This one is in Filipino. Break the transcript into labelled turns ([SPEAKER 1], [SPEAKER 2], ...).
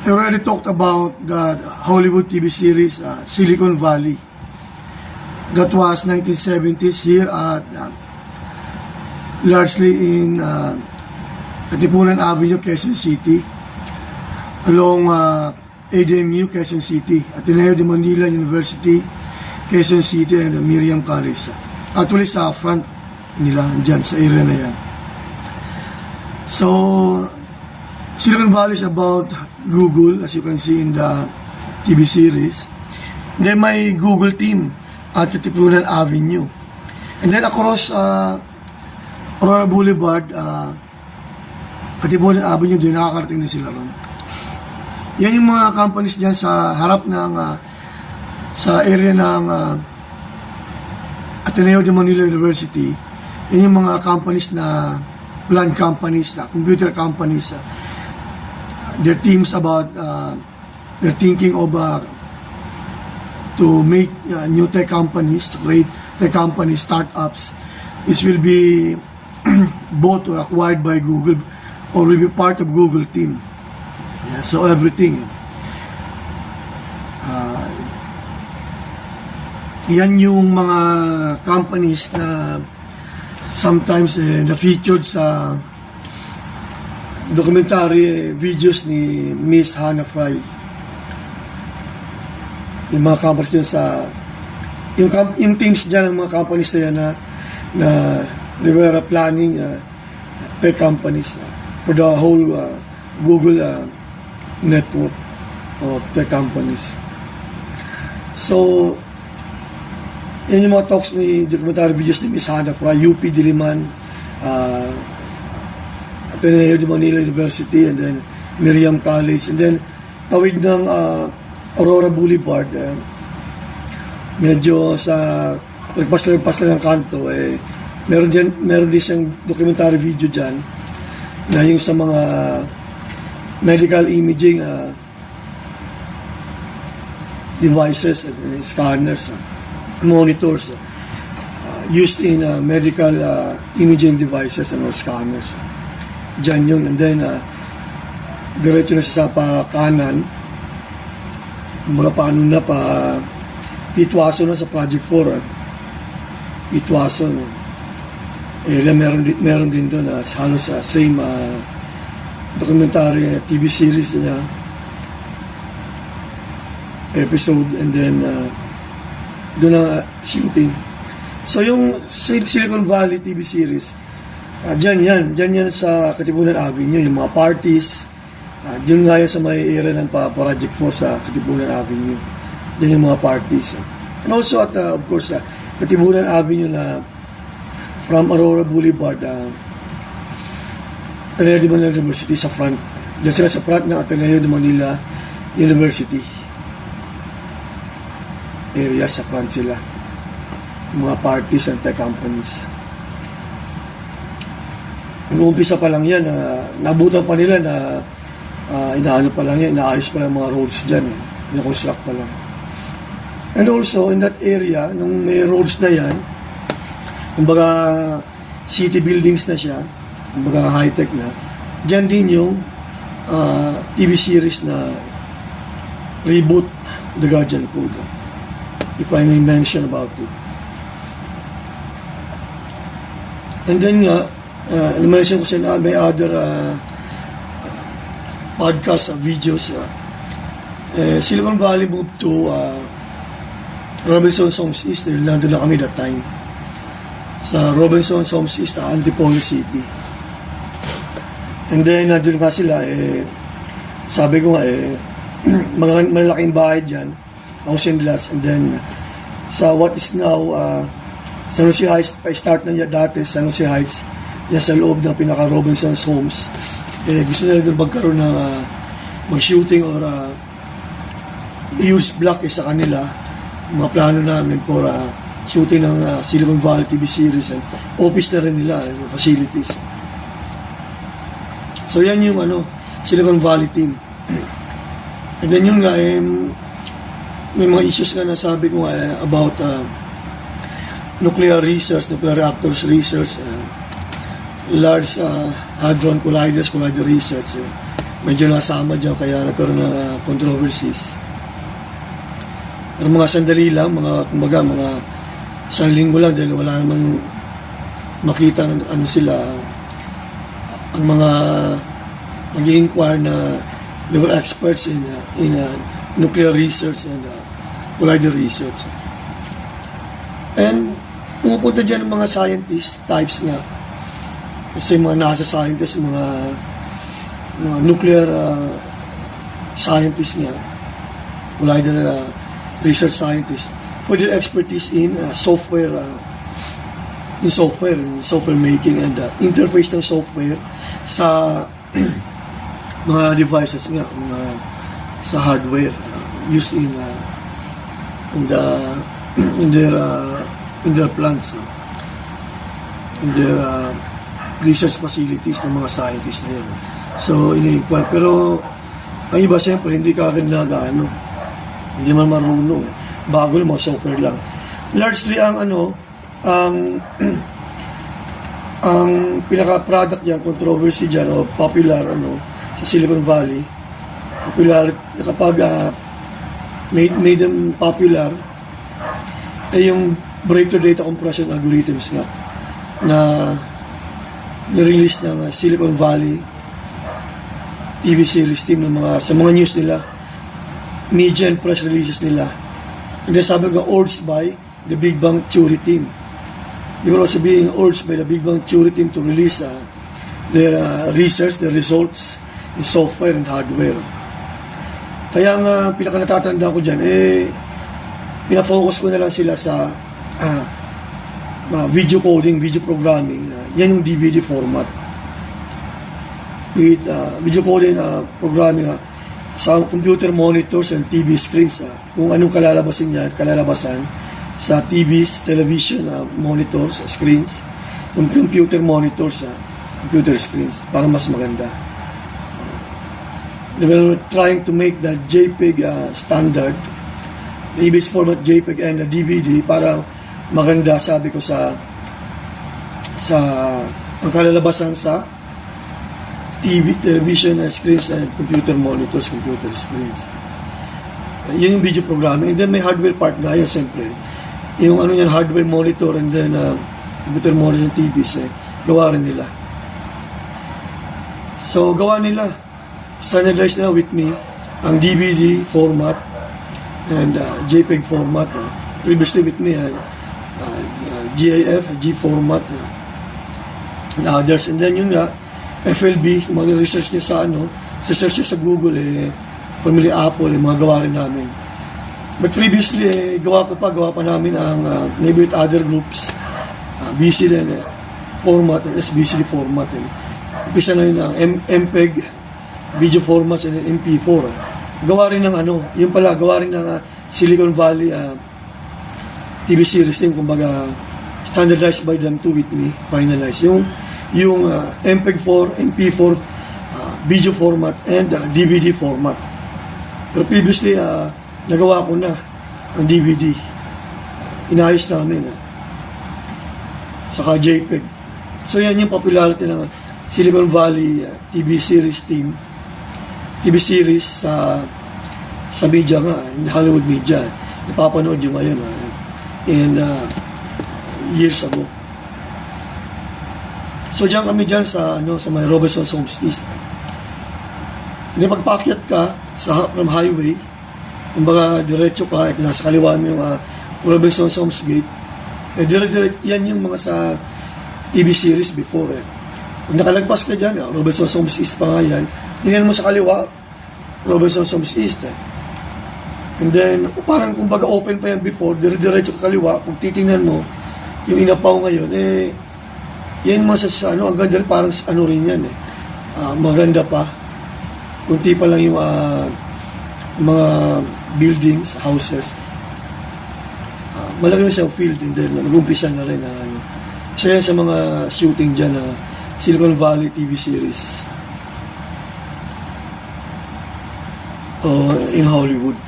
[SPEAKER 1] I already talked about the Hollywood TV series Silicon Valley. That was 1970s here at largely in Katipunan Avenue, Quezon City, along ADMU, Quezon City, Ateneo de Manila University, Quezon City, and Miriam College. Actually sa front nila, dyan sa area na yan. So, Silicon Valley is about Google, as you can see in the TV series. Then may Google team at Katipunan Avenue. And then across Aurora Boulevard, Katipunan Avenue, doon nakakarating din sila ron. Yan yung mga companies dyan sa harap ng sa area ng Ateneo de Manila University. Yan yung mga companies na land companies, na computer companies. Their teams about they're thinking of to make new tech companies, to create tech companies, startups. This will be bought or acquired by Google or will be part of Google team. Yeah, so everything. Yan yung mga companies na sometimes na featured sa documentary videos ni Miss Hannah Fry. Yung mga companies din sa yung teams dyan ng mga companies na yan na they were planning tech companies for the whole Google network of tech companies. So yan yung mga talks ni documentary videos ni Miss Hannah Fry, UP Diliman, Ateneo de Manila University, and then Miriam College, and then tawid ng Aurora Boulevard, medyo sa nagpas lang ng kanto, meron din siyang documentary video dyan na yung sa mga medical imaging devices, scanners, monitors used in medical imaging devices and or scanners. Dyan yun. And then diretso na siya sa kanan, mula pa ano na pa Pitwaso na sa Project 4. Pitwaso meron din doon halos same documentary TV series na episode, and then doon na shooting. So yung Silicon Valley TV series, dyan yan sa Katipunan Avenue, yung mga parties, dyan nga yan sa may area ng Project 4 sa Katipunan Avenue. Dyan yung mga parties. And also at, of course, Katipunan Avenue na from Aurora Boulevard, Ateneo de Manila University sa front. Dyan sila sa front ng Ateneo de Manila University. Area sa front sila. Mga parties and tech companies. Nag-uumpisa pa lang yan, nabutan pa nila na inaano pa lang yan, inaayos pa lang mga roads dyan, na-construct pa lang. And also, in that area, nung may roads na yan, kumbaga city buildings na siya, kumbaga high-tech na, dyan din yung TV series na Reboot the Guardian Code, if I may mention about it. And then nga, mention ko siya na may other podcast videos. Silicon Valley moved to Robinson's Homes East. Nandun na kami that time. Sa Robinson's Homes East, Antipolo City. And then, nandun nga sila, sabi ko nga, mga malaking bahay dyan, housing lots. And then, sa what is now, San Jose Heights, start na niya dati, San Jose Heights, yan sa loob ng pinaka-Robinson's Homes. Gusto nila doon magkaroon ng mag-shooting or huge block sa kanila. Mga plano namin for shooting ng Silicon Valley TV series, and office na rin nila, facilities. So yan yung Silicon Valley team. And then yung nga, may mga issues nga na sabi ko about nuclear research, nuclear reactors research, large hadron collider research. medyo nasama dyan kaya nagkaroon ng controversies. Pero mga sandali lang, kumbaga mga isang linggo lang dahil wala namang makita ano sila, ang mga nag-i-inquire na they were experts in nuclear research and collider research. And pumupunta dyan ng mga scientist types nga. Kasi mga NASA scientists, mga nuclear scientists nga, collider research scientists, for their expertise in software making and interface ng software sa mga devices nga, sa hardware used in their plants, in their research facilities ng mga scientists na yun. So, ini-inquire. Pero, ang iba siyempre, hindi ka agad hindi man marunong. Bago lang, mga software lang. Largely, ang pinaka-product dyan, controversy dyan, o popular, sa Silicon Valley, popular, kapag made them popular, ay yung breakthrough data compression algorithms nga na nirelease ng Silicon Valley TV series team sa mga news nila, media and press releases nila. And then sabi ko, urged by the Big Bang Theory team. They were also being urged by the Big Bang Theory team to release their research, their results in software and hardware. Kaya nga, pinaka-natatanda ko dyan, pinafocus ko na lang sila sa video coding, video programming. Yan yung DVD format. With video coding programming sa computer monitors and TV screens. Kung anong kalalabasan sa TVs, television, monitors, screens, computer monitors, computer screens, para mas maganda. They were trying to make the JPEG standard, the image format JPEG and the DVD para maganda, sabi ko, sa ang kalalabasan sa TV, television screens and computer monitors, computer screens. Yun yung video programming. And then may hardware part na yan, siyempre. Yung hardware monitor and then computer monitor and TVs, gawa rin nila. So, gawa nila. Standardized na with me ang DVD format and JPEG format. Previously with me, GIF, G format, and others. And then yun nga, FLB, kung mag-research niya search niya sa Google, family Apple, mga gawa rin namin. But previously, gawa pa namin ang maybe with other groups, BCD format and SBCD format. Umpisa na yun ang MPEG, video formats and MP4. Gawa rin ng gawa rin ng Silicon Valley TV series din, kumbaga standardized by them too with me, finalized. Yung MPEG-4, MP4 video format and DVD format. Pero previously, nagawa ko na ang DVD. Inayos namin. Saka JPEG. So yan yung popularity ng Silicon Valley TV series team. TV series sa media nga, in Hollywood media. Napapanood yung ngayon in years ago. So diyan kami sa may Robinson's Homes East. Hindi pagpakyat ka from highway, kumbaga diretso ka, nasa kaliwa mo yung Robinson's Homes Gate. Dire-dire yan yung mga sa TV series before. Kung nakalagpas ka dyan, Robinson's Homes East pa nga yan, tingnan mo sa kaliwa, Robinson's Homes East. And then, parang kumbaga open pa yan before, dire-diretso ka kaliwa, kung titingnan mo, yung inapaw ngayon, yan mga ang ganda rin, parang rin yan maganda pa. Kunti pa lang yung mga buildings, houses. Malaki na siyang field, and then nag-umpisa na rin isa yan sa mga shooting dyan Silicon Valley TV series in Hollywood.